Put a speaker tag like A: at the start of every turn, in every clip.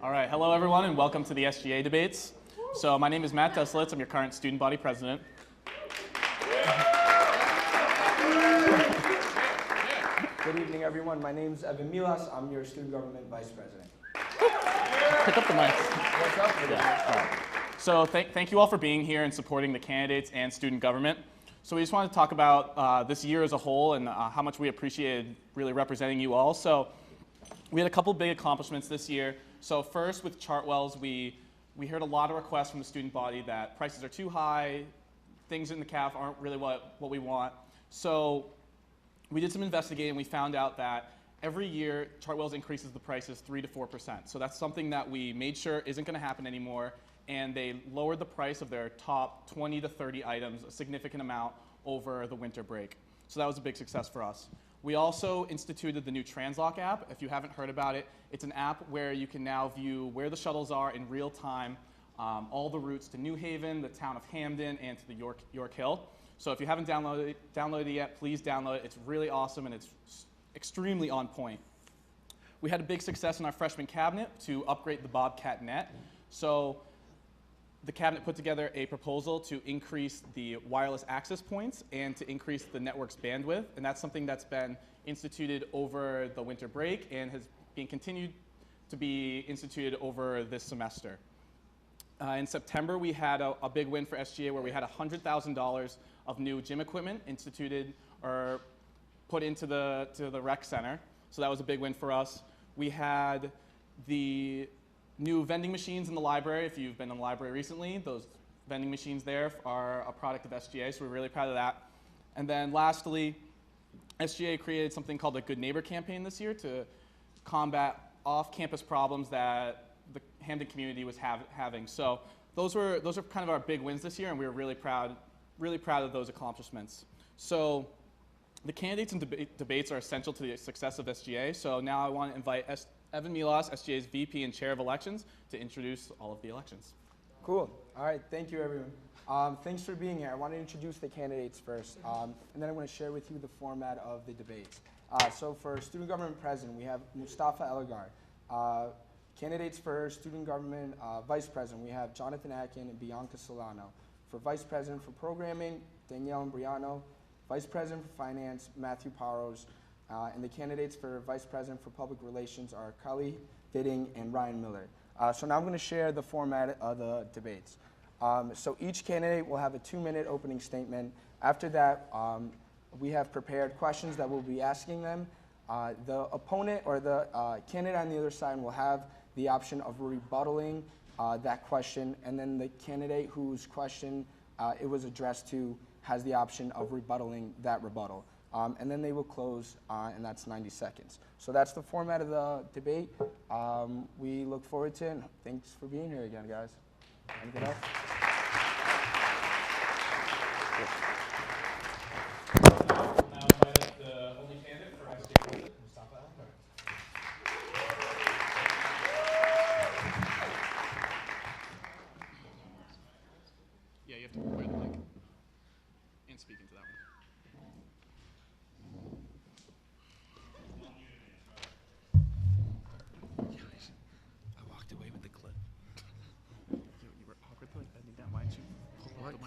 A: All right, hello everyone and welcome to the SGA debates. So my name is Matt Deslitz, I'm your current student body president.
B: Good evening everyone, my name is Evan Milas, I'm your student government vice president.
A: Pick up the mic.
B: What's up today?
A: Yeah. So thank you all for being here and supporting the candidates and student government. So we just wanted to talk about this year as a whole and how much we appreciated really representing you all. So we had a couple big accomplishments this year. So first with Chartwell's, we heard a lot of requests from the student body that prices are too high, things in the CAF aren't really what we want. So we did some investigating. We found out that every year Chartwell's increases the prices 3 to 4%. So that's something that we made sure isn't going to happen anymore. And they lowered the price of their top 20 to 30 items a significant amount over the winter break. So that was a big success for us. We also instituted the new Translock app. If you haven't heard about it, it's an app where you can now view where the shuttles are in real time, all the routes to New Haven, the town of Hamden, and to the York Hill. So if you haven't downloaded it yet, please download it. It's really awesome and it's extremely on point. We had a big success in our freshman cabinet to upgrade the Bobcat net. So the cabinet put together a proposal to increase the wireless access points and to increase the network's bandwidth, and that's something that's been instituted over the winter break and has been continued to be instituted over this semester. In September, we had a big win for SGA where we had $100,000 of new gym equipment instituted or put into the rec center, so that was a big win for us. We had the new vending machines in the library. If you've been in the library recently, those vending machines there are a product of SGA, so we're really proud of that. And then lastly, SGA created something called the Good Neighbor campaign this year to combat off-campus problems that the Hamden community was having. So those are kind of our big wins this year, and we were really proud of those accomplishments. So the candidates and debates are essential to the success of SGA. So now I want to invite Evan Milas, SGA's VP and Chair of Elections, to introduce all of the elections.
B: Cool. All right, thank you everyone. Thanks for being here. I want to introduce the candidates first, and then I want to share with you the format of the debates. So for student government president, we have Mustafa Elagar. Candidates for student government vice president, we have Jonathan Atkin and Bianca Solano. For vice president for programming, Danielle Imbriano. Vice president for finance, Matthew Paros. And the candidates for vice president for public relations are Kali Fitting and Ryan Miller. So now I'm going to share the format of the debates. So each candidate will have a 2-minute opening statement. After that, we have prepared questions that we'll be asking them. The opponent or the candidate on the other side will have the option of rebuttaling that question, and then the candidate whose question it was addressed to has the option of rebuttaling that rebuttal. And then they will close, and that's 90 seconds. So that's the format of the debate. We look forward to it. Thanks for being here again, guys. Anything else?
A: Now invite the only candidate for SGA, Mustafa Elagar. Yeah, you have to wear the mic and speak into that one.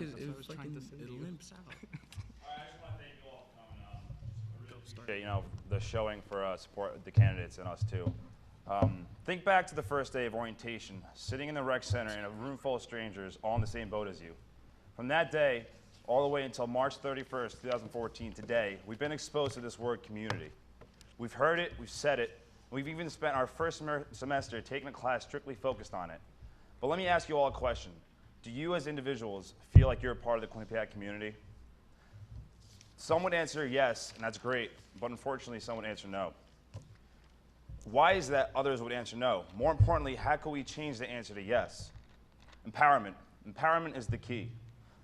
C: It limps out.
D: I just want to thank you all for coming. Really appreciate, the showing for support the candidates and us too. Think back to the first day of orientation, sitting in the rec center in a room full of strangers, all in the same boat as you. From that day, all the way until March 31st, 2014, today, we've been exposed to this word community. We've heard it, we've said it, we've even spent our first semester taking a class strictly focused on it. But let me ask you all a question. Do you as individuals feel like you're a part of the Quinnipiac community? Some would answer yes, and that's great, but unfortunately some would answer no. Why is that others would answer no? More importantly, how can we change the answer to yes? Empowerment. Empowerment is the key.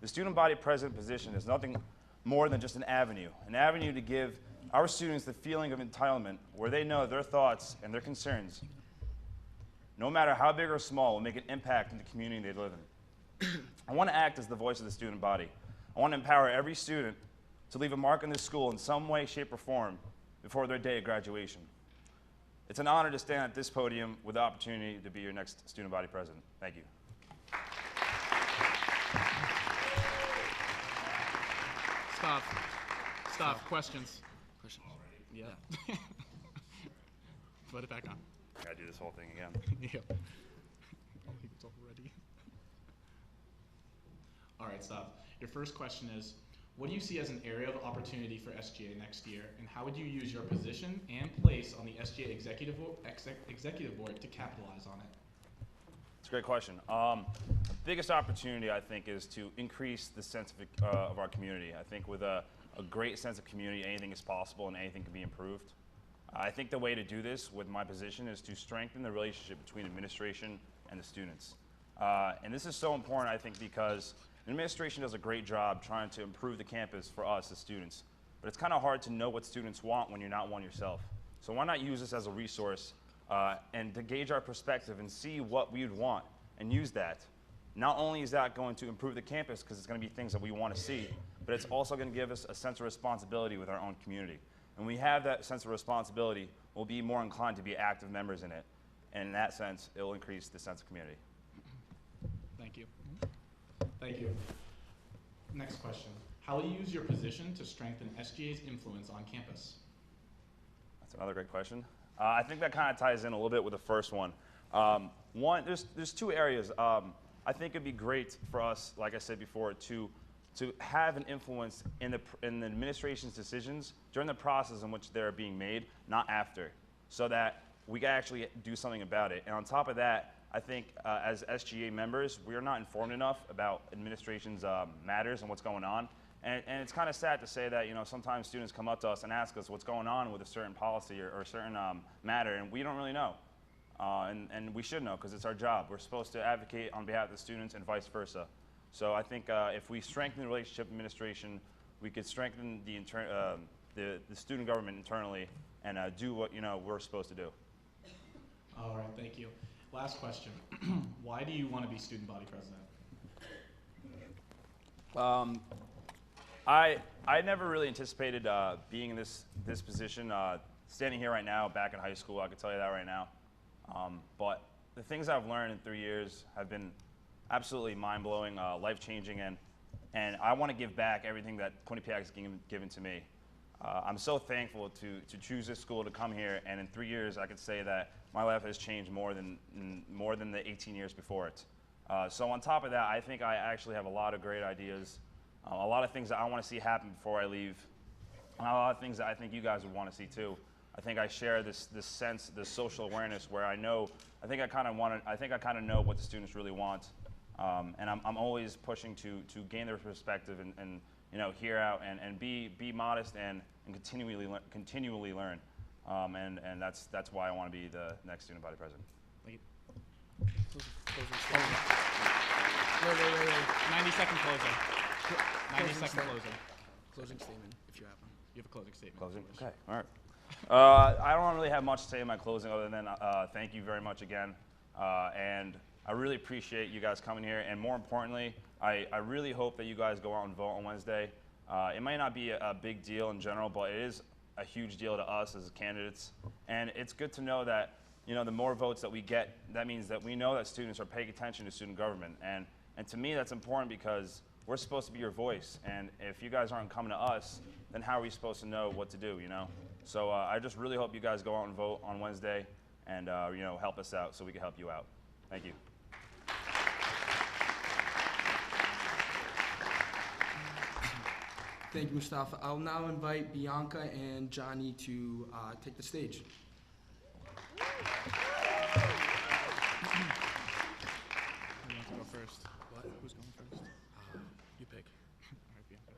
D: The student body president position is nothing more than just an avenue to give our students the feeling of entitlement where they know their thoughts and their concerns, no matter how big or small, will make an impact in the community they live in. I want to act as the voice of the student body. I want to empower every student to leave a mark on this school in some way, shape, or form before their day of graduation. It's an honor to stand at this podium with the opportunity to be your next student body president. Thank you.
A: Stop. Questions?
C: Questions?
A: Yeah. Put it back on.
D: I gotta do this whole thing again.
A: Yeah. Oh, he was already. All right, stop. Your first question is, what do you see as an area of opportunity for SGA next year, and how would you use your position and place on the SGA executive board to capitalize on it?
D: It's a great question. The biggest opportunity, I think, is to increase the sense of our community. I think with a great sense of community, anything is possible and anything can be improved. I think the way to do this with my position is to strengthen the relationship between administration and the students. And this is so important, I think, because the administration does a great job trying to improve the campus for us as students. But it's kind of hard to know what students want when you're not one yourself. So why not use this as a resource and to gauge our perspective and see what we would want and use that. Not only is that going to improve the campus because it's going to be things that we want to see, but it's also going to give us a sense of responsibility with our own community. And when we have that sense of responsibility, we'll be more inclined to be active members in it. And in that sense, it will increase the sense of community.
A: Thank you. Thank you. Next question. How will you use your position to strengthen SGA's influence on campus?
D: That's another great question. I think that kind of ties in a little bit with the first one. There's two areas. I think it'd be great for us, like I said before, to have an influence in the administration's decisions during the process in which they're being made, not after, so that we can actually do something about it. And on top of that, I think as SGA members, we are not informed enough about administration's matters and what's going on. And it's kind of sad to say that, sometimes students come up to us and ask us what's going on with a certain policy or a certain matter, and we don't really know. And we should know because it's our job. We're supposed to advocate on behalf of the students and vice versa. So I think if we strengthen the relationship administration, we could strengthen the student government internally and do what we're supposed to do.
A: All right, thank you. Last question. Why do you want to be student body president?
D: I never really anticipated being in this position. Standing here right now, back in high school, I can tell you that right now. But the things I've learned in 3 years have been absolutely mind-blowing, life-changing, and I want to give back everything that Quinnipiac has given to me. I'm so thankful to choose this school to come here, and in 3 years, I could say that my life has changed more than the 18 years before it. So on top of that, I think I actually have a lot of great ideas, a lot of things that I want to see happen before I leave, and a lot of things that I think you guys would want to see too. I think I share this sense, this social awareness where I think I kind of know what the students really want, and I'm always pushing to gain their perspective and hear out and be modest and continually learn, and that's why I want to be the next student body president.
A: Thank you. Wait. 90-second closing. 90-second closing.
C: Closing statement, if you have one.
A: You have a closing statement.
D: Closing? Okay, all right. I don't really have much to say in my closing other than thank you very much again. And I really appreciate you guys coming here. And more importantly, I really hope that you guys go out and vote on Wednesday. It might not be a big deal in general, but it is a huge deal to us as candidates. And it's good to know that the more votes that we get, that means that we know that students are paying attention to student government. And to me, that's important because we're supposed to be your voice. And if you guys aren't coming to us, then how are we supposed to know what to do, So I just really hope you guys go out and vote on Wednesday and, help us out so we can help you out. Thank you.
B: Thank you, Mustafa. I'll now invite Bianca and Johnny to take the stage.
A: Who wants to go first?
C: What?
A: Who's going first?
C: You pick.
A: All right, Bianca.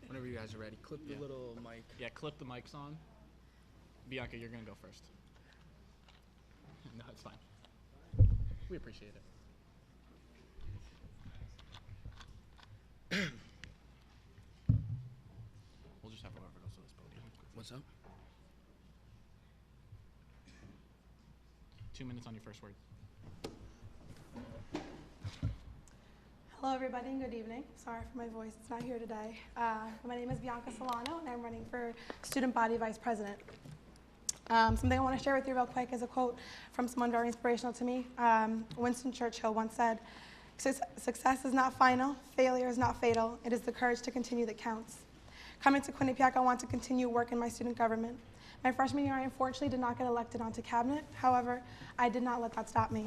C: Whenever you guys are ready, clip the
A: Yeah.
C: little mic.
A: Yeah, clip the mics on. Bianca, you're going to go first. No, it's fine. We appreciate it. We'll just have whoever goes to this podium.
C: What's up?
A: 2 minutes on your first word.
E: Hello, everybody, and good evening. Sorry for my voice, it's not here today. My name is Bianca Solano, and I'm running for Student Body Vice President. Something I want to share with you real quick is a quote from someone very inspirational to me. Winston Churchill once said, "Success is not final, failure is not fatal, it is the courage to continue that counts." Coming to Quinnipiac, I want to continue work in my student government. My freshman year, I unfortunately did not get elected onto cabinet. However, I did not let that stop me.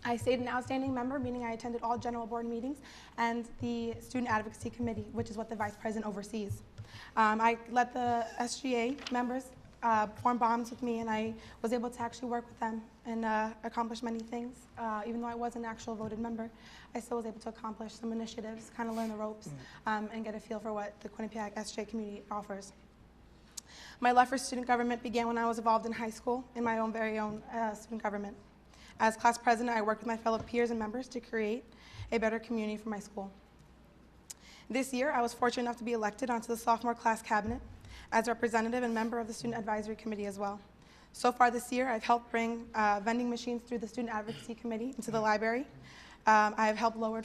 E: I stayed an outstanding member, meaning I attended all general board meetings and the Student Advocacy Committee, which is what the Vice President oversees. I let the SGA members form bonds with me, and I was able to actually work with them and accomplish many things. Even though I wasn't an actual voted member, I still was able to accomplish some initiatives, kind of learn the ropes, and get a feel for what the Quinnipiac SGA community offers. My love for student government began when I was involved in high school in my own very own student government. As class president, I worked with my fellow peers and members to create a better community for my school. This year, I was fortunate enough to be elected onto the sophomore class cabinet as a representative and member of the Student Advisory Committee as well. So far this year, I've helped bring vending machines through the Student Advocacy Committee into the library. I have helped lower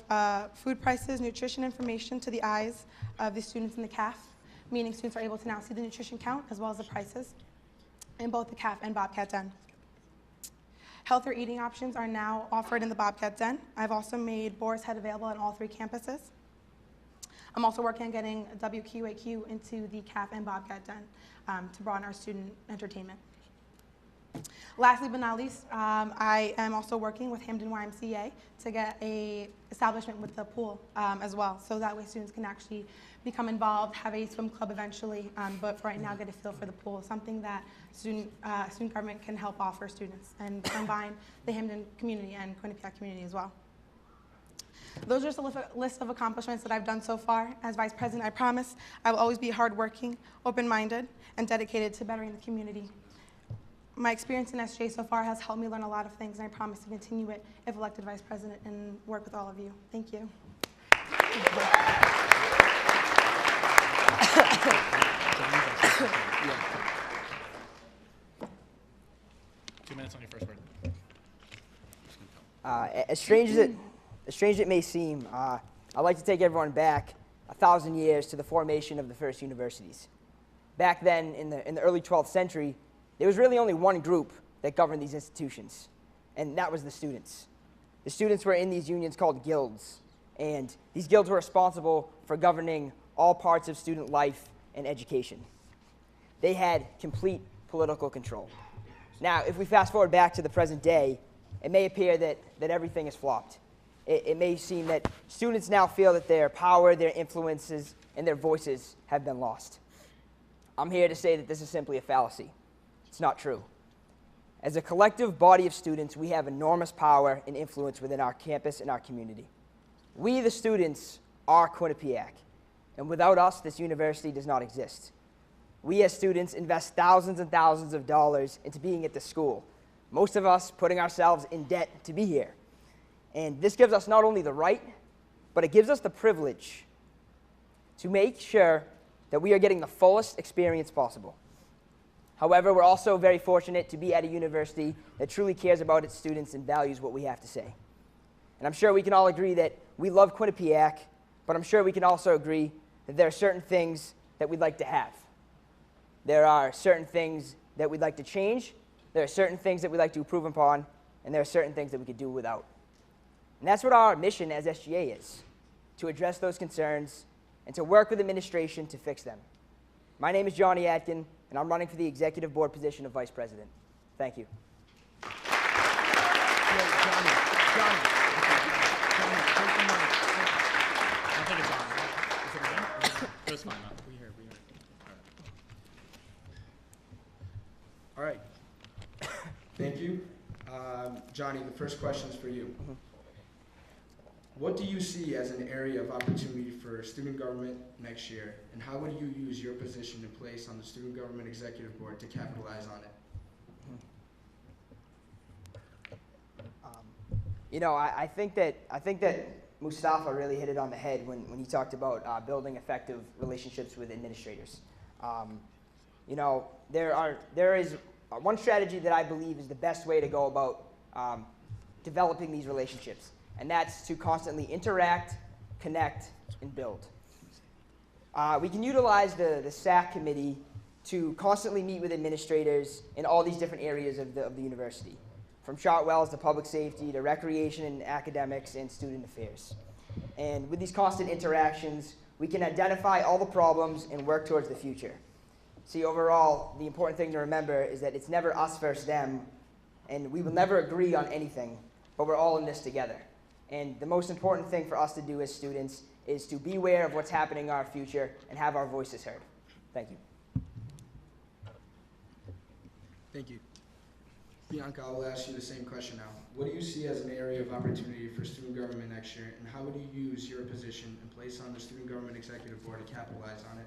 E: food prices, nutrition information to the eyes of the students in the CAF, meaning students are able to now see the nutrition count as well as the prices in both the CAF and Bobcat Den. Healthier eating options are now offered in the Bobcat Den. I've also made Boar's Head available on all 3 campuses. I'm also working on getting WQAQ into the CAF and Bobcat Den to broaden our student entertainment. Lastly but not least, I am also working with Hamden YMCA to get a establishment with the pool as well, so that way students can actually become involved, have a swim club eventually, but for right now get a feel for the pool, something that student government can help offer students and combine the Hamden community and Quinnipiac community as well. Those are just a list of accomplishments that I've done so far. As Vice President, I promise I will always be hardworking, open-minded, and dedicated to bettering the community. My experience in SJ so far has helped me learn a lot of things, and I promise to continue it if elected Vice President and work with all of you. Thank you.
A: 2 minutes on your first word.
F: As strange as it may seem, I'd like to take everyone back 1,000 years to the formation of the first universities. Back then, in the early 12th century, there was really only one group that governed these institutions, and that was the students. The students were in these unions called guilds, and these guilds were responsible for governing all parts of student life and education. They had complete political control. Now, if we fast forward back to the present day, it may appear that everything is flopped. It may seem that students now feel that their power, their influences, and their voices have been lost. I'm here to say that this is simply a fallacy. It's not true. As a collective body of students, we have enormous power and influence within our campus and our community. We, the students, are Quinnipiac, and without us, this university does not exist. We as students invest thousands and thousands of dollars into being at the school, most of us putting ourselves in debt to be here. And this gives us not only the right, but it gives us the privilege to make sure that we are getting the fullest experience possible. However, we're also very fortunate to be at a university that truly cares about its students and values what we have to say. And I'm sure we can all agree that we love Quinnipiac, but I'm sure we can also agree that there are certain things that we'd like to have. There are certain things that we'd like to change, there are certain things that we'd like to improve upon, and there are certain things that we could do without. And that's what our mission as SGA is, to address those concerns and to work with administration to fix them. My name is Johnny Atkin, and I'm running for the executive board position of Vice President. Thank you.
A: I'll take it on. Is it again? It was fine, though.
C: We heard.
B: All right. Thank you. Johnny, the first question is for you. What do you see as an area of opportunity for student government next year, and how would you use your position and place on the Student Government Executive Board to capitalize on it?
F: I think that Mustafa really hit it on the head when he talked about building effective relationships with administrators. There is one strategy that I believe is the best way to go about developing these relationships, and that's to constantly interact, connect, and build. We can utilize the SAC committee to constantly meet with administrators in all these different areas of the university, from Chartwells to public safety to recreation and academics and student affairs. And with these constant interactions, we can identify all the problems and work towards the future. See, overall, the important thing to remember is that it's never us versus them, and we will never agree on anything, but we're all in this together. And the most important thing for us to do as students is to be aware of what's happening in our future and have our voices heard. Thank you.
B: Thank you. Bianca, I will ask you the same question now. What do you see as an area of opportunity for student government next year, and how would you use your position and place on the Student Government Executive Board to capitalize on it?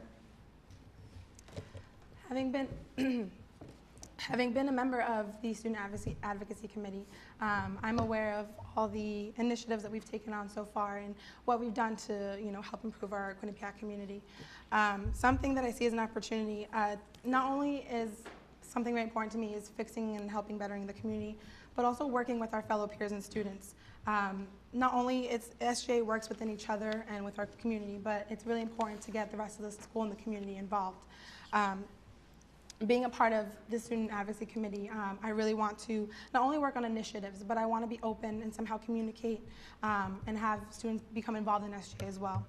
E: Having been a member of the Student Advocacy Committee, I'm aware of all the initiatives that we've taken on so far and what we've done to help improve our Quinnipiac community. Something that I see as an opportunity, not only is something very important to me is fixing and helping bettering the community, but also working with our fellow peers and students. Not only SGA works within each other and with our community, but it's really important to get the rest of the school and the community involved. Being a part of the Student Advocacy Committee, I really want to not only work on initiatives, but I want to be open and somehow communicate and have students become involved in SGA as well.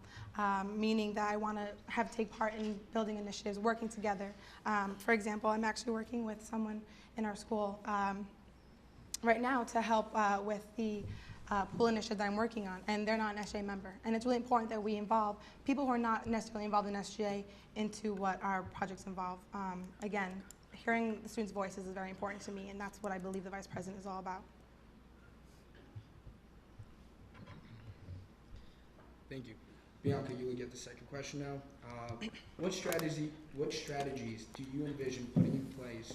E: Meaning that I want to take part in building initiatives, working together. For example, I'm actually working with someone in our school right now to help with the pool initiative that I'm working on, and they're not an SGA member. And it's really important that we involve people who are not necessarily involved in SGA into what our projects involve. Again, hearing the students' voices is very important to me, and that's what I believe the Vice President is all about.
B: Thank you. Bianca, you will get the second question now. What strategies do you envision putting in place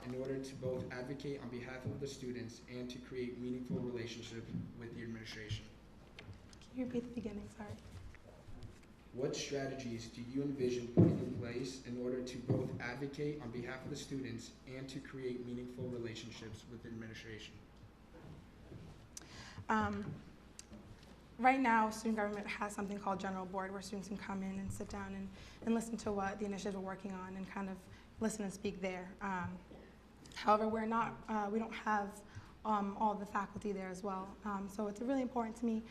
B: in order to both advocate on behalf of the students and to create meaningful relationships with the administration?
E: Can you repeat the beginning? Sorry.
B: What strategies do you envision putting in place in order to both advocate on behalf of the students and to create meaningful relationships with the administration?
E: Right now, student government has something called General Board, where students can come in and sit down and listen to what the initiatives we're working on and kind of listen and speak there. However, we don't have all the faculty there as well. So it's really important to me,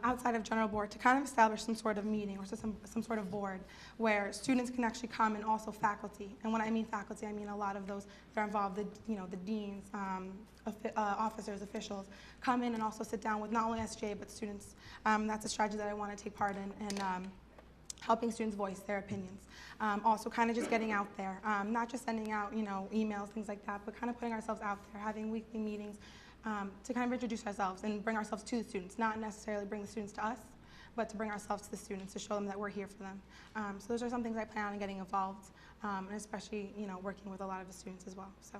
E: outside of General Board, to kind of establish some sort of meeting or some sort of board where students can actually come, and also faculty. And when I mean faculty, I mean a lot of those that are involved, the deans, officers, officials, come in and also sit down with not only SJ but students. That's a strategy that I want to take part in, and helping students voice their opinions. Also kind of just getting out there, not just sending out emails, things like that, but kind of putting ourselves out there, having weekly meetings to kind of introduce ourselves and bring ourselves to the students, not necessarily bring the students to us, but to bring ourselves to the students to show them that we're here for them. So those are some things I plan on getting involved, and especially working with a lot of the students as well. So.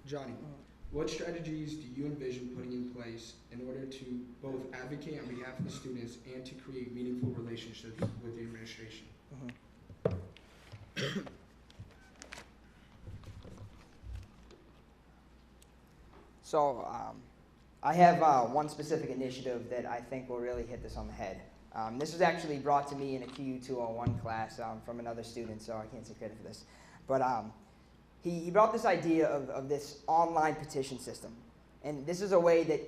B: Johnny, what strategies do you envision putting in place in order to both advocate on behalf of the students and to create meaningful relationships with the administration?
F: So I have one specific initiative that I think will really hit this on the head. This was actually brought to me in a QU201 class from another student, so I can't take credit for this. But he brought this idea of this online petition system. And this is a way that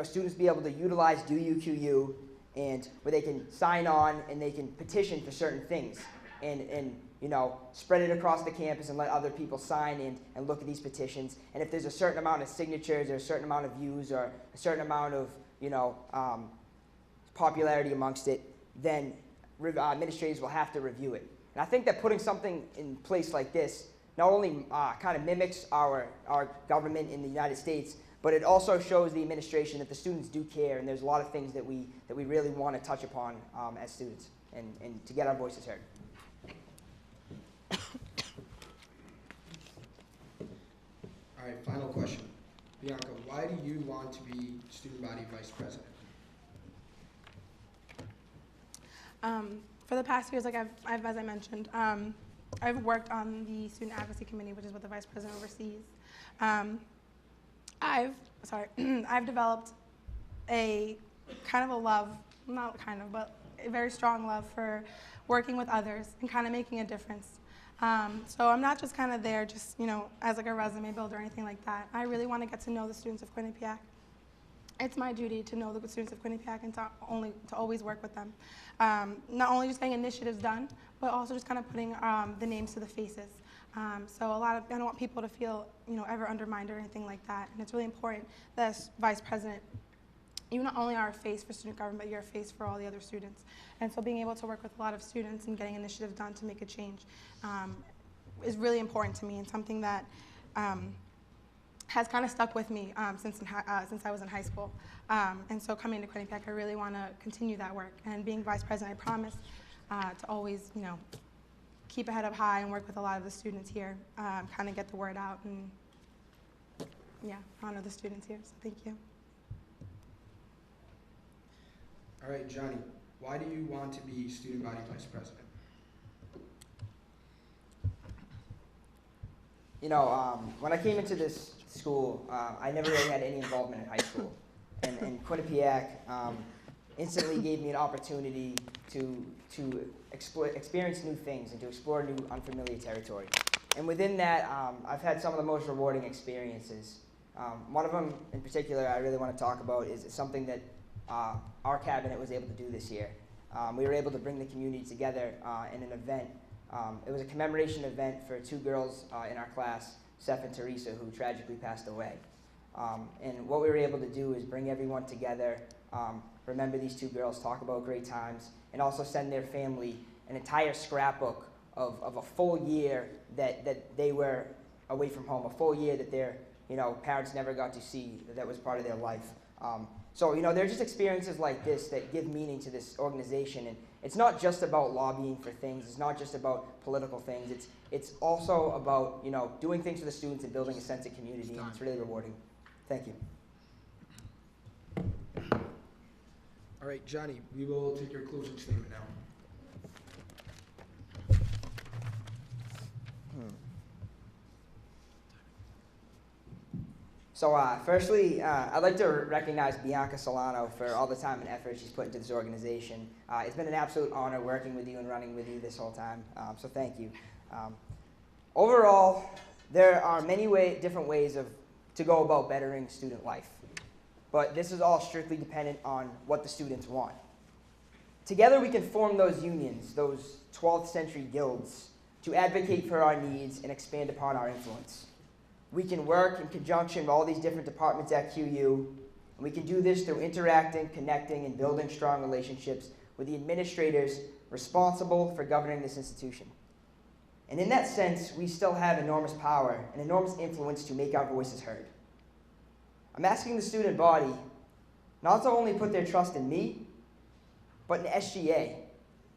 F: students be able to utilize DoYouQU, and where they can sign on and they can petition for certain things and spread it across the campus and let other people sign in and look at these petitions. And if there's a certain amount of signatures or a certain amount of views or a certain amount of popularity amongst it, then administrators will have to review it. And I think that putting something in place like this not only kind of mimics our government in the United States, but it also shows the administration that the students do care, and there's a lot of things that we really want to touch upon as students and to get our voices heard.
B: All right, final question. Bianca, why do you want to be student body vice president?
E: For the past years, like I've as I mentioned, I've worked on the Student Advocacy Committee, which is what the Vice President oversees. I've developed a kind of a love, not kind of, but a very strong love for working with others and kind of making a difference. So I'm not just kind of there just, as like a resume builder or anything like that. I really want to get to know the students of Quinnipiac. It's my duty to know the students of Quinnipiac and to always work with them. Not only just getting initiatives done, but also just kind of putting the names to the faces. So I don't want people to feel, ever undermined or anything like that. And it's really important that as vice president, you not only are a face for student government, but you're a face for all the other students. And so being able to work with a lot of students and getting initiatives done to make a change is really important to me, and something that has kind of stuck with me since I was in high school. And so coming to Quinnipiac, I really want to continue that work. And being vice president, I promise to always, keep a head up high and work with a lot of the students here, kind of get the word out and, honor the students here. So thank you.
B: All right, Johnny, why do you want to be student body vice president?
F: When I came into this school, I never really had any involvement in high school. And Quinnipiac instantly gave me an opportunity to experience new things and to explore new unfamiliar territory. And within that, I've had some of the most rewarding experiences. One of them in particular I really want to talk about is something that our cabinet was able to do this year. We were able to bring the community together in an event. It was a commemoration event for two girls in our class, Seth and Teresa, who tragically passed away. And what we were able to do is bring everyone together, remember these two girls, talk about great times, and also send their family an entire scrapbook of a full year that they were away from home, a full year that their parents never got to see, that was part of their life. So there are just experiences like this that give meaning to this organization, and it's not just about lobbying for things, it's not just about political things, it's also about doing things for the students and building a sense of community, and it's really rewarding. Thank you.
B: All right, Johnny, we will take your closing statement now.
F: So firstly, I'd like to recognize Bianca Solano for all the time and effort she's put into this organization. It's been an absolute honor working with you and running with you this whole time, so thank you. Overall, there are many different ways to go about bettering student life, but this is all strictly dependent on what the students want. Together we can form those unions, those 12th century guilds, to advocate for our needs and expand upon our influence. We can work in conjunction with all these different departments at QU, and we can do this through interacting, connecting, and building strong relationships with the administrators responsible for governing this institution. And in that sense, we still have enormous power and enormous influence to make our voices heard. I'm asking the student body not to only put their trust in me, but in SGA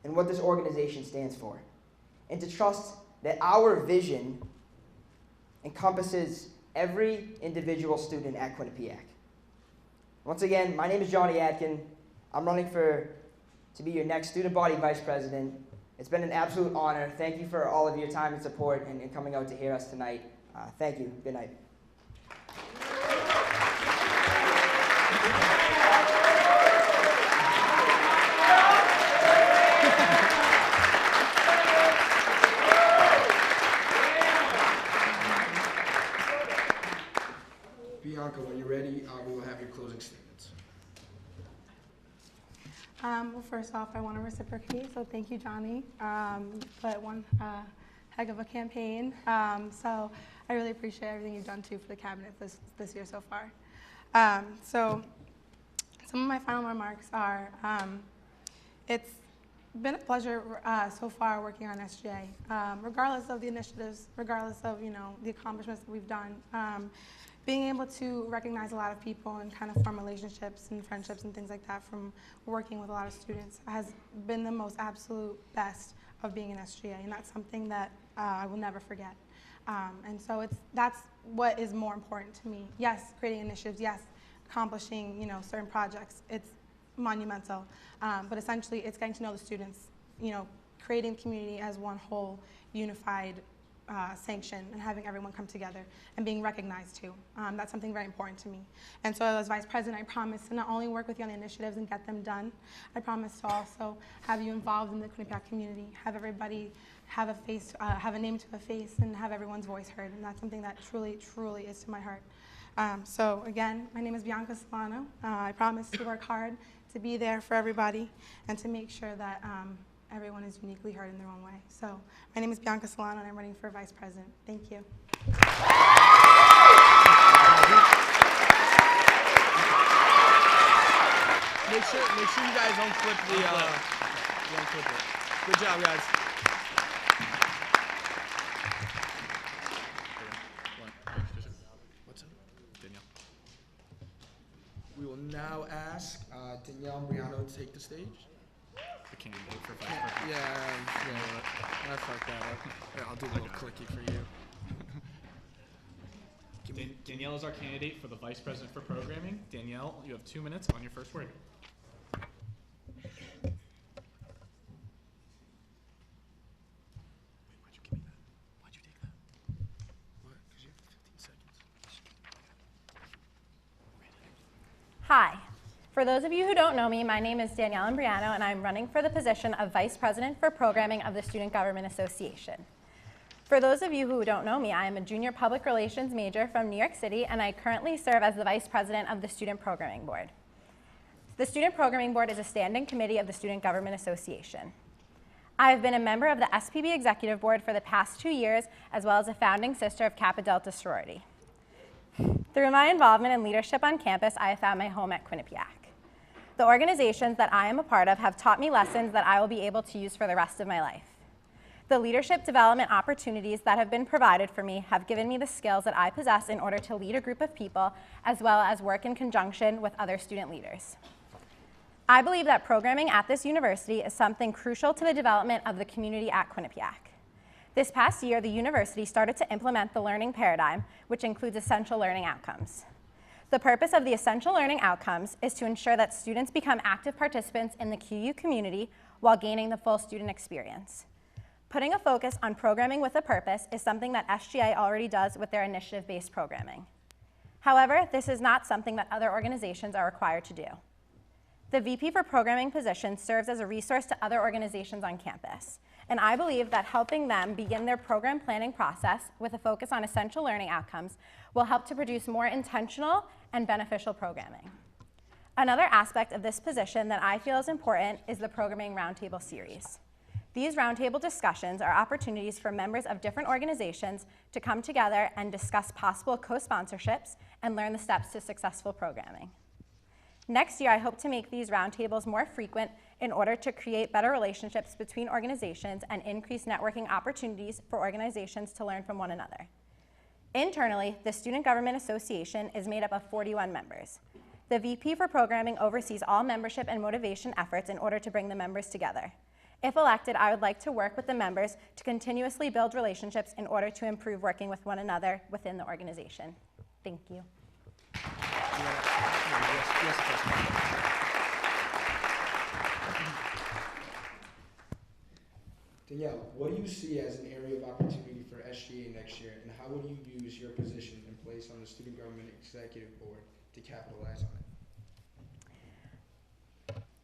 F: and what this organization stands for, and to trust that our vision encompasses every individual student at Quinnipiac. Once again, my name is Johnny Atkin. I'm running to be your next student body vice president. It's been an absolute honor. Thank you for all of your time and support and coming out to hear us tonight. Thank you. Good night.
B: Bianca, when you're ready, we will have your closing statements.
E: Well, first off, I want to reciprocate, so thank you, Johnny. But one heck of a campaign. So I really appreciate everything you've done, too, for the cabinet this year so far. So some of my final remarks are, it's been a pleasure so far working on SGA. Regardless of the initiatives, regardless of, the accomplishments that we've done, being able to recognize a lot of people and kind of form relationships and friendships and things like that from working with a lot of students has been the most absolute best of being an SGA, and that's something that I will never forget. And so that's what is more important to me. Yes, creating initiatives, yes, accomplishing certain projects, it's monumental, but essentially it's getting to know the students, creating community as one whole unified sanction and having everyone come together and being recognized too. That's something very important to me. And so as Vice President, I promise to not only work with you on the initiatives and get them done, I promise to also have you involved in the Quinnipiac community, have everybody have a face, have a name to a face, and have everyone's voice heard. And that's something that truly, truly is to my heart. So again, my name is Bianca Solano. I promise to work hard, to be there for everybody, and to make sure that everyone is uniquely heard in their own way. So my name is Bianca Solano, and I'm running for Vice President. Thank you.
C: Make sure you guys don't clip the, don't clip it. Good job, guys. What's up? Danielle. We will now ask Danielle and Brianna to take the stage.
A: The candidate for Vice President.
C: Yeah, I fucked that up. Yeah, I'll do a little clicky for you.
A: Danielle is our candidate for the Vice President for Programming. Danielle, you have 2 minutes on your first word.
C: Why'd you give me that? Why'd you take that? What? Because you have 15 seconds.
G: Hi. For those of you who don't know me, my name is Danielle Imbriano, and I'm running for the position of Vice President for Programming of the Student Government Association. For those of you who don't know me, I am a junior public relations major from New York City, and I currently serve as the Vice President of the Student Programming Board. The Student Programming Board is a standing committee of the Student Government Association. I have been a member of the SPB Executive Board for the past 2 years, as well as a founding sister of Kappa Delta sorority. Through my involvement in leadership on campus, I have found my home at Quinnipiac. The organizations that I am a part of have taught me lessons that I will be able to use for the rest of my life. The leadership development opportunities that have been provided for me have given me the skills that I possess in order to lead a group of people, as well as work in conjunction with other student leaders. I believe that programming at this university is something crucial to the development of the community at Quinnipiac. This past year, the university started to implement the learning paradigm, which includes essential learning outcomes. The purpose of the essential learning outcomes is to ensure that students become active participants in the QU community while gaining the full student experience. Putting a focus on programming with a purpose is something that SGA already does with their initiative-based programming. However, this is not something that other organizations are required to do. The VP for Programming position serves as a resource to other organizations on campus, and I believe that helping them begin their program planning process with a focus on essential learning outcomes will help to produce more intentional and beneficial programming. Another aspect of this position that I feel is important is the Programming Roundtable series. These roundtable discussions are opportunities for members of different organizations to come together and discuss possible co-sponsorships and learn the steps to successful programming. Next year, I hope to make these roundtables more frequent in order to create better relationships between organizations and increase networking opportunities for organizations to learn from one another. Internally, the Student Government Association is made up of 41 members. The VP for Programming oversees all membership and motivation efforts in order to bring the members together. If elected, I would like to work with the members to continuously build relationships in order to improve working with one another within the organization. Thank you.
B: Danielle, what do you see as an area of opportunity for SGA next year, and how would you use your position and place on the Student Government Executive Board to capitalize on it?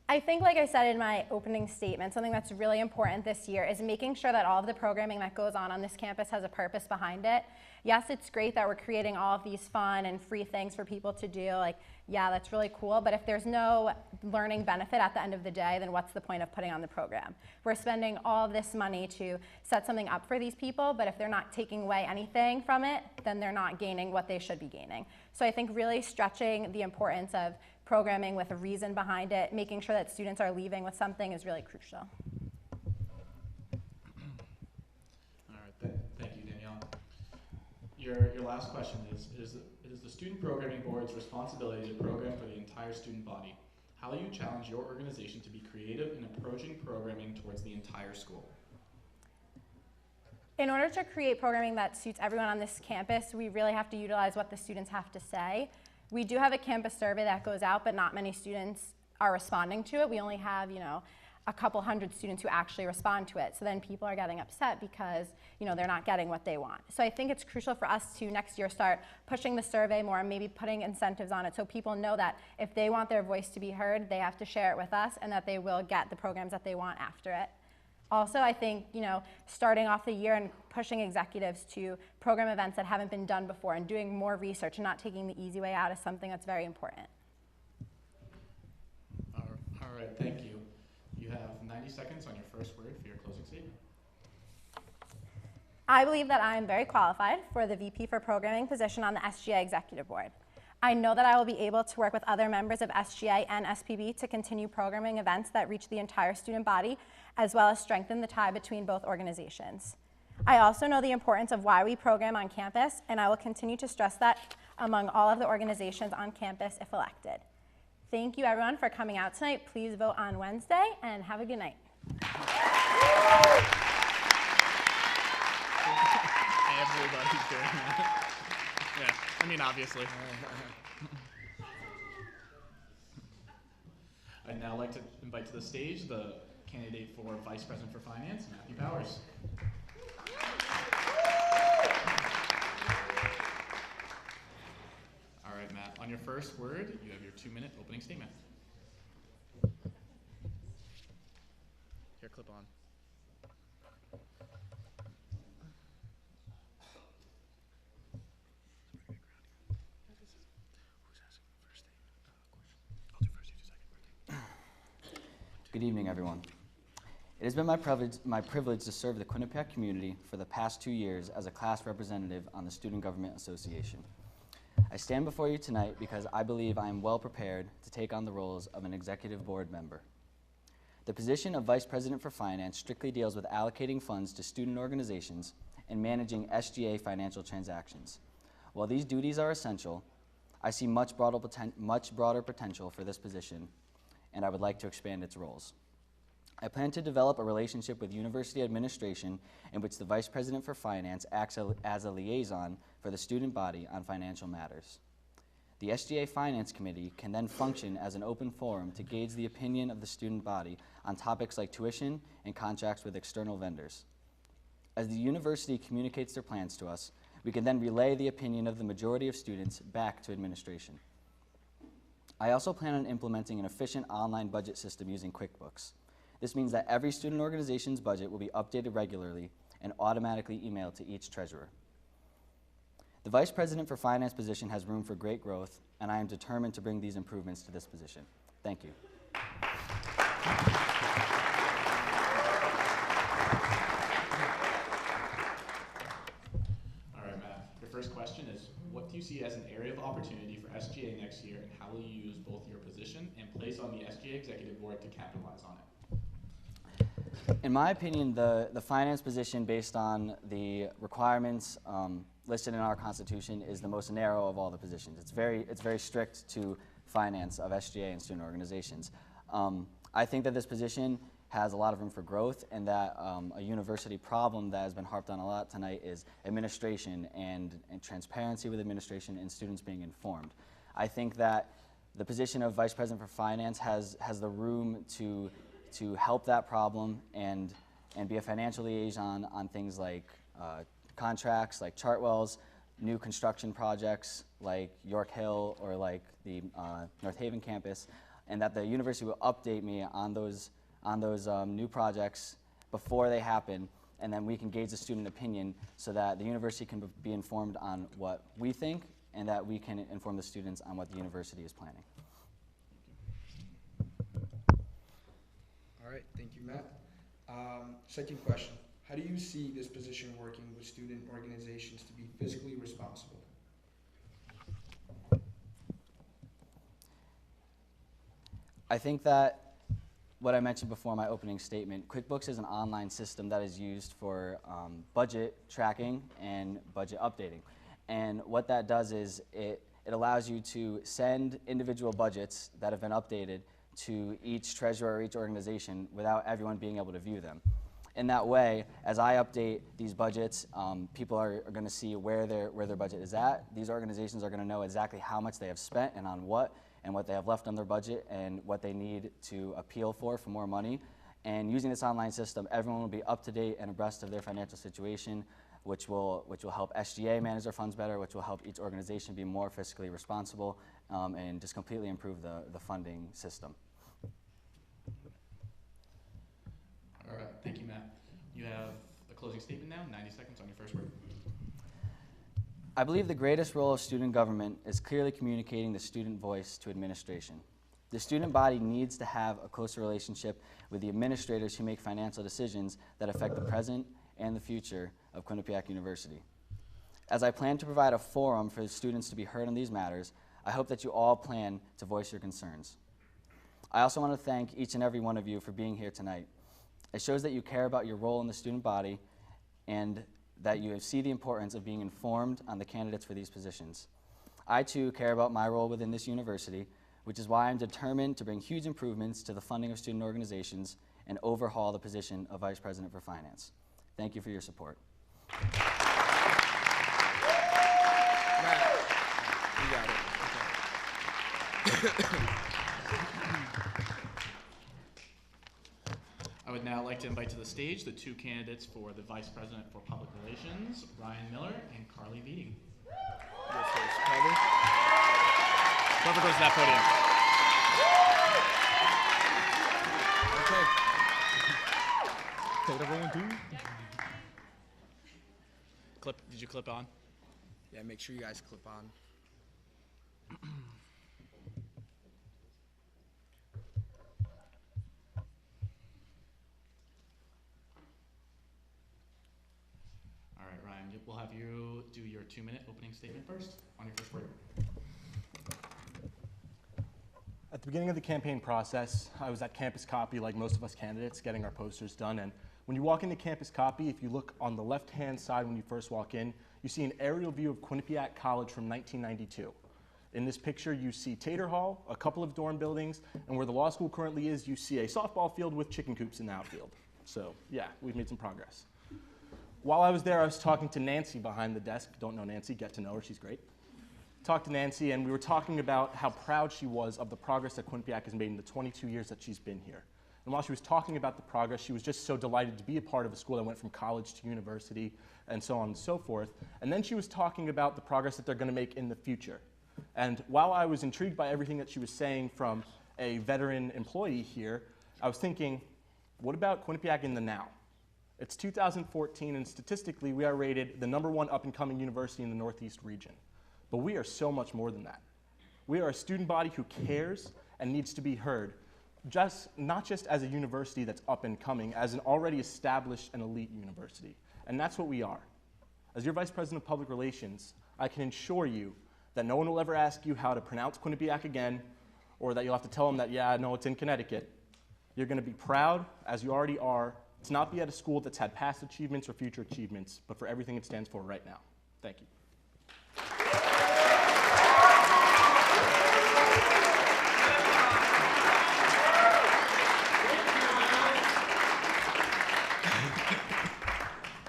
G: I think, like I said in my opening statement, something that's really important this year is making sure that all of the programming that goes on this campus has a purpose behind it. Yes, it's great that we're creating all of these fun and free things for people to do. Like, yeah, that's really cool, but if there's no learning benefit at the end of the day, then what's the point of putting on the program? We're spending all of this money to set something up for these people, but if they're not taking away anything from it, then they're not gaining what they should be gaining. So I think really stretching the importance of programming with a reason behind it, making sure that students are leaving with something is really crucial.
A: All right, thank you, Danielle. Your last question is the Student Programming Board's responsibility to program for the entire student body. How will you challenge your organization to be creative in approaching programming towards the entire school?
G: In order to create programming that suits everyone on this campus, we really have to utilize what the students have to say. We do have a campus survey that goes out, but not many students are responding to it. We only have, a couple hundred students who actually respond to it. So then people are getting upset because they're not getting what they want. So I think it's crucial for us to next year start pushing the survey more and maybe putting incentives on it so people know that if they want their voice to be heard, they have to share it with us and that they will get the programs that they want after it. Also, I think, starting off the year and pushing executives to program events that haven't been done before and doing more research and not taking the easy way out is something that's very important.
A: All right, thank you. You have 90 seconds on your first word for your closing statement.
G: I believe that I am very qualified for the VP for Programming position on the SGA Executive Board. I know that I will be able to work with other members of SGA and SPB to continue programming events that reach the entire student body, as well as strengthen the tie between both organizations. I also know the importance of why we program on campus, and I will continue to stress that among all of the organizations on campus if elected. Thank you everyone for coming out tonight. Please vote on Wednesday, and have a good night.
A: Everybody's doing that. Yeah, I mean, obviously. I'd now like to invite to the stage the candidate for Vice President for Finance, Matthew Powers. All right, Matt, on your first word, you have your 2-minute opening statement. Here, clip on.
H: Good evening, everyone. It has been my privilege to serve the Quinnipiac community for the past 2 years as a class representative on the Student Government Association. I stand before you tonight because I believe I am well prepared to take on the roles of an executive board member. The position of Vice President for Finance strictly deals with allocating funds to student organizations and managing SGA financial transactions. While these duties are essential, I see much broader potential for this position, and I would like to expand its roles. I plan to develop a relationship with university administration in which the Vice President for Finance acts as a liaison for the student body on financial matters. The SGA Finance Committee can then function as an open forum to gauge the opinion of the student body on topics like tuition and contracts with external vendors. As the university communicates their plans to us, we can then relay the opinion of the majority of students back to administration. I also plan on implementing an efficient online budget system using QuickBooks. This means that every student organization's budget will be updated regularly and automatically emailed to each treasurer. The Vice President for Finance position has room for great growth, and I am determined to bring these improvements to this position. Thank you.
A: All right, Matt, your first question is, what do you see as an area of opportunity for SGA next year, and how will you use both your position and place on the SGA Executive Board to capitalize on it?
H: In my opinion, the finance position, based on the requirements listed in our Constitution, is the most narrow of all the positions. It's very strict to finance of SGA and student organizations. I think that this position has a lot of room for growth, and that a university problem that has been harped on a lot tonight is administration and transparency with administration and students being informed. I think that the position of Vice President for Finance has the room to help that problem and be a financial liaison on things like contracts, like Chartwell's, new construction projects like York Hill or like the North Haven campus, and that the university will update me on those new projects before they happen, and then we can gauge the student opinion so that the university can be informed on what we think and that we can inform the students on what the university is planning.
B: All right, thank you, Matt. Second question, how do you see this position working with student organizations to be fiscally responsible?
H: I think that what I mentioned before in my opening statement, QuickBooks is an online system that is used for budget tracking and budget updating. And what that does is it allows you to send individual budgets that have been updated to each treasurer or each organization without everyone being able to view them. In that way, as I update these budgets, people are going to see where their budget is at. These organizations are going to know exactly how much they have spent and on what, and what they have left on their budget and what they need to appeal for more money. And using this online system, everyone will be up to date and abreast of their financial situation, which will help SGA manage their funds better, which will help each organization be more fiscally responsible, and just completely improve the funding system.
A: All right, thank you, Matt. You have a closing statement now, 90 seconds on your first word.
H: I believe the greatest role of student government is clearly communicating the student voice to administration. The student body needs to have a closer relationship with the administrators who make financial decisions that affect the present and the future of Quinnipiac University. As I plan to provide a forum for students to be heard on these matters, I hope that you all plan to voice your concerns. I also want to thank each and every one of you for being here tonight. It shows that you care about your role in the student body and that you see the importance of being informed on the candidates for these positions. I too care about my role within this university, which is why I'm determined to bring huge improvements to the funding of student organizations and overhaul the position of Vice President for Finance. Thank you for your support.
C: Matt, you got it. Okay.
A: I would now like to invite to the stage the two candidates for the Vice President for Public Relations, Ryan Miller and Carly Viting.
C: Yes, yes. Carly?
A: Whoever goes to that podium.
C: Okay. Take it everyone, dude.
A: Did you clip on?
C: Yeah, make sure you guys clip on.
A: All right, Ryan, we'll have you do your 2-minute opening statement first on your first word.
I: At the beginning of the campaign process, I was at Campus Copy like most of us candidates getting our posters done. And when you walk into Campus Copy, if you look on the left-hand side when you first walk in, you see an aerial view of Quinnipiac College from 1992. In this picture, you see Tater Hall, a couple of dorm buildings, and where the law school currently is, you see a softball field with chicken coops in the outfield. So yeah, we've made some progress. While I was there, I was talking to Nancy behind the desk. Don't know Nancy, get to know her, she's great. Talked to Nancy, and we were talking about how proud she was of the progress that Quinnipiac has made in the 22 years that she's been here. And while she was talking about the progress, she was just so delighted to be a part of a school that went from college to university and so on and so forth. And then she was talking about the progress that they're going to make in the future. And while I was intrigued by everything that she was saying from a veteran employee here, I was thinking, what about Quinnipiac in the now? It's 2014, and statistically, we are rated the #1 up-and-coming university in the Northeast region. But we are so much more than that. We are a student body who cares and needs to be heard, not just as a university that's up and coming, as an already established and elite university. And that's what we are. As your Vice President of Public Relations, I can assure you that no one will ever ask you how to pronounce Quinnipiac again, or that you'll have to tell them that, yeah, no, it's in Connecticut. You're going to be proud, as you already are, to not be at a school that's had past achievements or future achievements, but for everything it stands for right now. Thank you.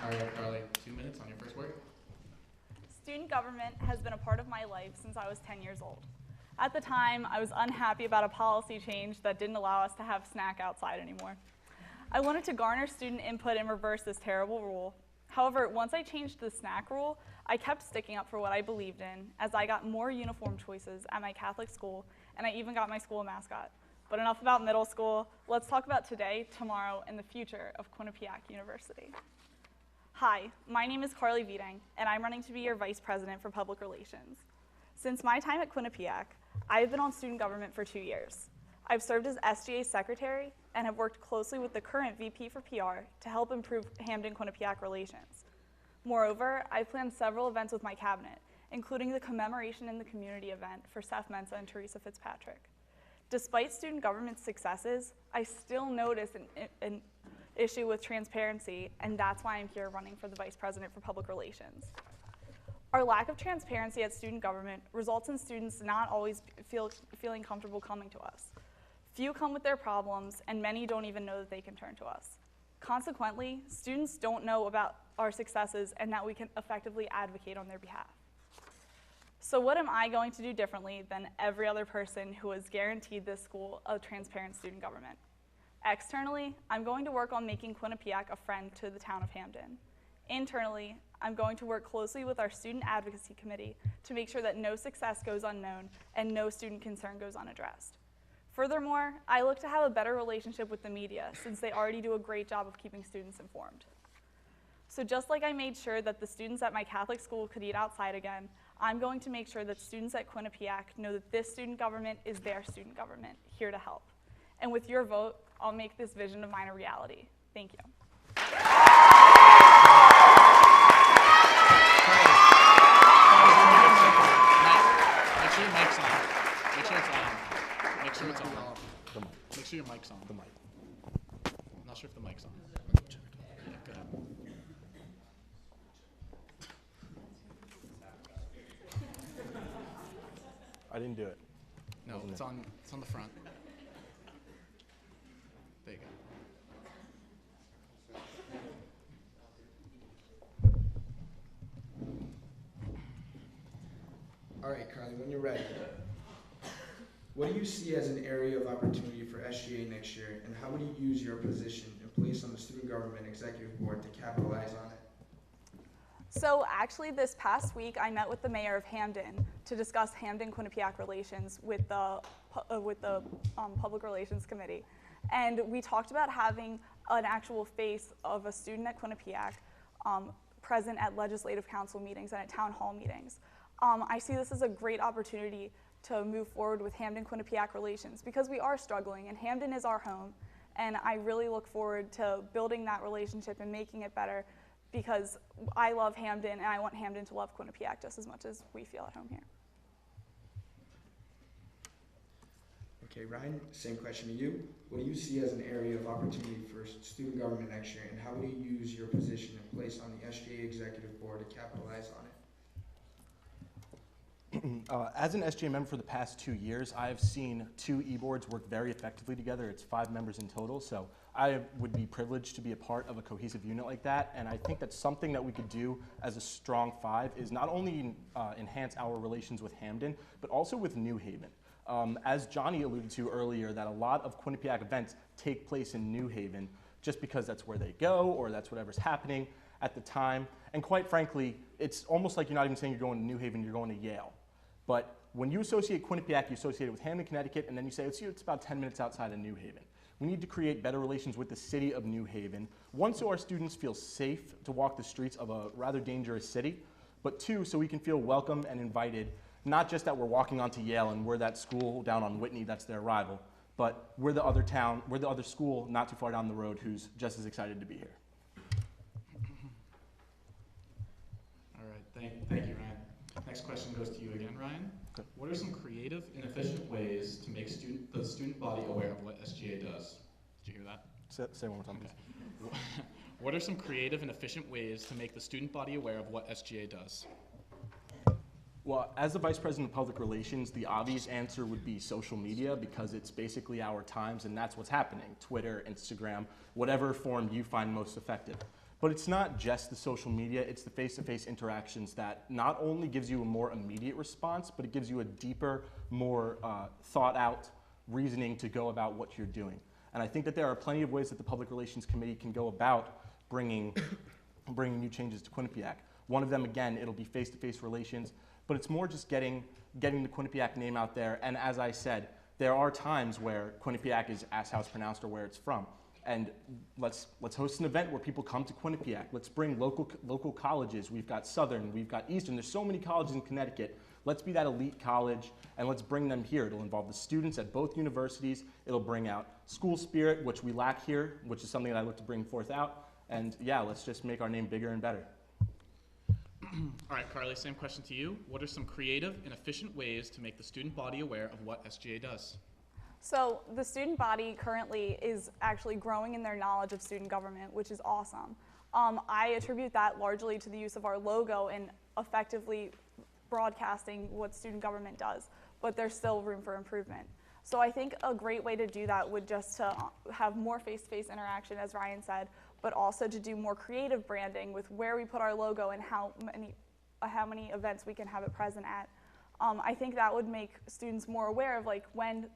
A: All right, Carly, 2 minutes on your first word.
J: Student government has been a part of my life since I was 10 years old. At the time, I was unhappy about a policy change that didn't allow us to have snack outside anymore. I wanted to garner student input and reverse this terrible rule. However, once I changed the snack rule, I kept sticking up for what I believed in, as I got more uniform choices at my Catholic school, and I even got my school mascot. But enough about middle school. Let's talk about today, tomorrow, and the future of Quinnipiac University. Hi, my name is Carly Viting, and I'm running to be your Vice President for Public Relations. Since my time at Quinnipiac, I've been on student government for 2 years. I've served as SGA Secretary and have worked closely with the current VP for PR to help improve Hamden-Quinnipiac relations. Moreover, I've planned several events with my cabinet, including the Commemoration in the Community event for Seth Mensa and Teresa Fitzpatrick. Despite student government's successes, I still notice an issue with transparency, and that's why I'm here running for the Vice President for Public Relations. Our lack of transparency at student government results in students not always feeling comfortable coming to us. Few come with their problems, and many don't even know that they can turn to us. Consequently, students don't know about our successes and that we can effectively advocate on their behalf. So what am I going to do differently than every other person who has guaranteed this school a transparent student government? Externally, I'm going to work on making Quinnipiac a friend to the town of Hamden. Internally, I'm going to work closely with our Student Advocacy Committee to make sure that no success goes unknown and no student concern goes unaddressed. Furthermore, I look to have a better relationship with the media since they already do a great job of keeping students informed. So just like I made sure that the students at my Catholic school could eat outside again, I'm going to make sure that students at Quinnipiac know that this student government is their student government, here to help. And with your vote, I'll make this vision of mine a reality. Thank you.
C: Make sure your mic's on. Make sure it's on. Make sure it's on. Make sure your mic's on.
I: The mic.
C: I'm not sure if the mic's on. Yeah, go ahead.
I: I didn't do it.
C: No, it's on the front. There you go.
B: All right, Carly, when you're ready. What do you see as an area of opportunity for SGA next year, and how would you use your position and place on the Student Government Executive Board to capitalize on it?
J: So actually this past week, I met with the mayor of Hamden to discuss Hamden-Quinnipiac relations with the Public Relations Committee. And we talked about having an actual face of a student at Quinnipiac present at legislative council meetings and at town hall meetings. I see this as a great opportunity to move forward with Hamden-Quinnipiac relations because we are struggling and Hamden is our home. And I really look forward to building that relationship and making it better because I love Hamden and I want Hamden to love Quinnipiac just as much as we feel at home here.
B: Okay, Ryan, same question to you. What do you see as an area of opportunity for student government next year, and how would you use your position and place on the SGA Executive Board to capitalize on it?
I: As an SGA member for the past 2 years, I have seen 2 e-boards work very effectively together. It's 5 members in total, so I would be privileged to be a part of a cohesive unit like that, and I think that's something that we could do as a strong 5 is not only enhance our relations with Hamden, but also with New Haven. As Johnny alluded to earlier, that a lot of Quinnipiac events take place in New Haven just because that's where they go or that's whatever's happening at the time. And quite frankly, it's almost like you're not even saying you're going to New Haven, you're going to Yale. But when you associate Quinnipiac, you associate it with Hamden, Connecticut, and then you say it's about 10 minutes outside of New Haven. We need to create better relations with the city of New Haven. 1, so our students feel safe to walk the streets of a rather dangerous city, but 2, so we can feel welcome and invited. Not just that we're walking onto Yale and we're that school down on Whitney that's their rival, but we're the other town, we're the other school not too far down the road who's just as excited to be here.
C: All right, thank you, Ryan. Next question goes to you again, Ryan.
I: Okay.
C: What are some creative and efficient ways to make the student body aware of what SGA does? Did you hear that?
I: Say one more time, please.
C: Okay. What are some creative and efficient ways to make the student body aware of what SGA does?
I: Well, as the Vice President of Public Relations, the obvious answer would be social media because it's basically our times and that's what's happening. Twitter, Instagram, whatever form you find most effective. But it's not just the social media, it's the face-to-face interactions that not only gives you a more immediate response, but it gives you a deeper, more thought-out reasoning to go about what you're doing. And I think that there are plenty of ways that the Public Relations Committee can go about bringing new changes to Quinnipiac. One of them, again, it'll be face-to-face relations, but it's more just getting the Quinnipiac name out there. And as I said, there are times where Quinnipiac is as how it's pronounced or where it's from. And let's host an event where people come to Quinnipiac. Let's bring local colleges. We've got Southern, we've got Eastern. There's so many colleges in Connecticut. Let's be that elite college and let's bring them here. It'll involve the students at both universities. It'll bring out school spirit, which we lack here, which is something that I look to bring forth out. And yeah, let's just make our name bigger and better.
C: All right, Carly, same question to you. What are some creative and efficient ways to make the student body aware of what SGA does?
J: So the student body currently is actually growing in their knowledge of student government, which is awesome. I attribute that largely to the use of our logo and effectively broadcasting what student government does, but there's still room for improvement. So I think a great way to do that would just to have more face-to-face interaction, as Ryan said, but also to do more creative branding with where we put our logo and how many events we can have it present at. I think that would make students more aware of like when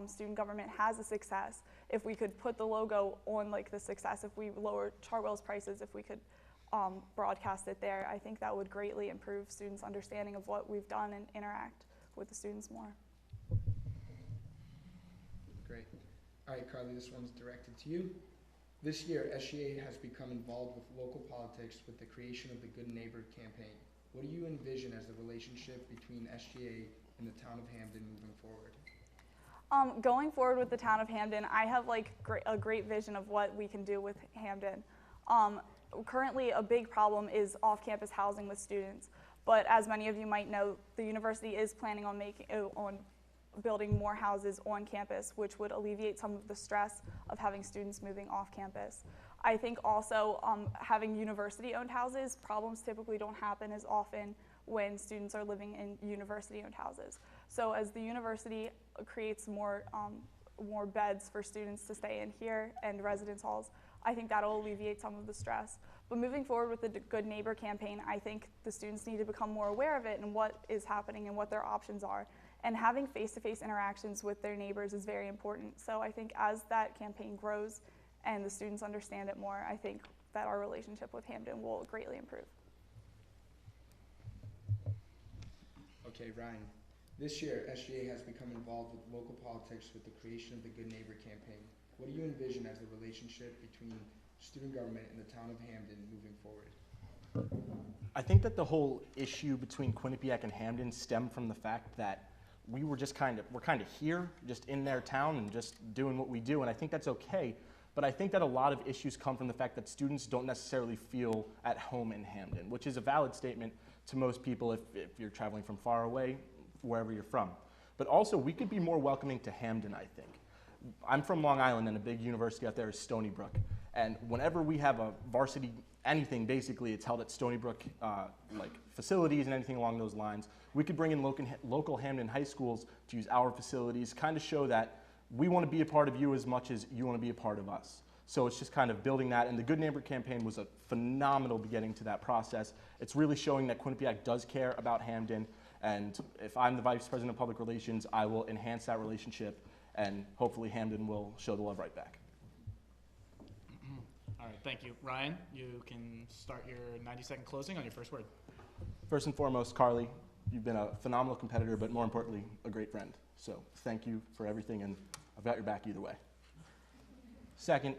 J: student government has a success, if we could put the logo on like the success, if we lower Chartwell's prices, if we could broadcast it there, I think that would greatly improve students' understanding of what we've done and interact with the students more.
B: Great. All right, Carly, this one's directed to you. This year, SGA has become involved with local politics with the creation of the Good Neighbor campaign. What do you envision as the relationship between SGA and the town of Hamden moving forward?
J: Going forward with the town of Hamden, I have like a great vision of what we can do with Hamden. Currently, a big problem is off-campus housing with students, but as many of you might know, the university is planning on building more houses on campus, which would alleviate some of the stress of having students moving off campus. I think also having university-owned houses, problems typically don't happen as often when students are living in university-owned houses. So as the university creates more beds for students to stay in here and residence halls, I think that'll alleviate some of the stress. But moving forward with the Good Neighbor campaign, I think the students need to become more aware of it and what is happening and what their options are. And having face-to-face interactions with their neighbors is very important. So I think as that campaign grows and the students understand it more, I think that our relationship with Hamden will greatly improve.
B: Okay, Ryan. This year, SGA has become involved with local politics with the creation of the Good Neighbor campaign. What do you envision as the relationship between student government and the town of Hamden moving forward?
I: I think that the whole issue between Quinnipiac and Hamden stemmed from the fact that we're kind of here, just in their town and just doing what we do, and I think that's okay. But I think that a lot of issues come from the fact that students don't necessarily feel at home in Hamden, which is a valid statement to most people if you're traveling from far away, wherever you're from. But also, we could be more welcoming to Hamden, I think. I'm from Long Island, and a big university out there is Stony Brook. And whenever we have a varsity anything, basically, it's held at Stony Brook, like facilities and anything along those lines. We could bring in local Hamden high schools to use our facilities, kind of show that we want to be a part of you as much as you want to be a part of us. So it's just kind of building that, and the Good Neighbor campaign was a phenomenal beginning to that process. It's really showing that Quinnipiac does care about Hamden, and if I'm the Vice President of Public Relations, I will enhance that relationship, and hopefully Hamden will show the love right back.
C: All right, thank you. Ryan, you can start your 90-second closing on your first word.
I: First and foremost, Carly, you've been a phenomenal competitor, but more importantly, a great friend. So thank you for everything, and I've got your back either way. Second,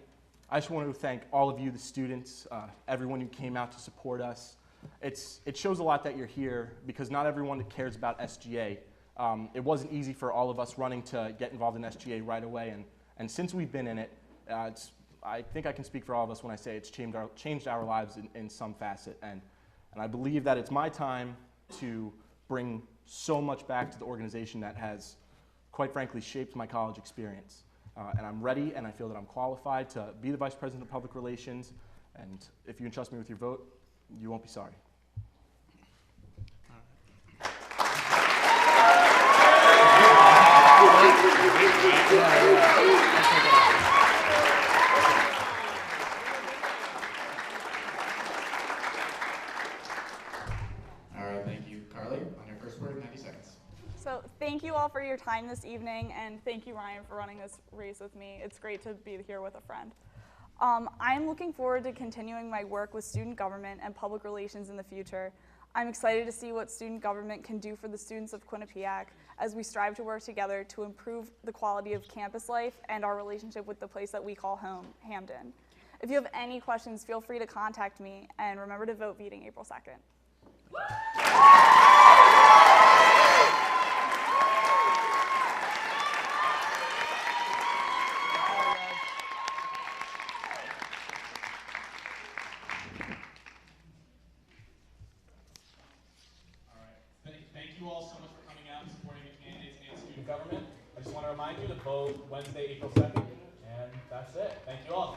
I: I just want to thank all of you, the students, everyone who came out to support us. It shows a lot that you're here because not everyone cares about SGA. It wasn't easy for all of us running to get involved in SGA right away, and since we've been in it, I think I can speak for all of us when I say it's changed our lives in some facet, and I believe that it's my time to bring so much back to the organization that has, quite frankly, shaped my college experience. And I'm ready, and I feel that I'm qualified to be the Vice President of Public Relations, and if you entrust me with your vote, you won't be sorry.
C: All right, thank you. Carly, on your first word, 90 seconds.
J: So thank you all for your time this evening, and thank you, Ryan, for running this race with me. It's great to be here with a friend. I'm looking forward to continuing my work with student government and public relations in the future. I'm excited to see what student government can do for the students of Quinnipiac as we strive to work together to improve the quality of campus life and our relationship with the place that we call home, Hamden. If you have any questions, feel free to contact me, and remember to vote beating April 2nd.
A: Thank you all so much for coming out and supporting the candidates and student government. I just want to remind you to vote Wednesday, April 2nd, and that's it. Thank you all.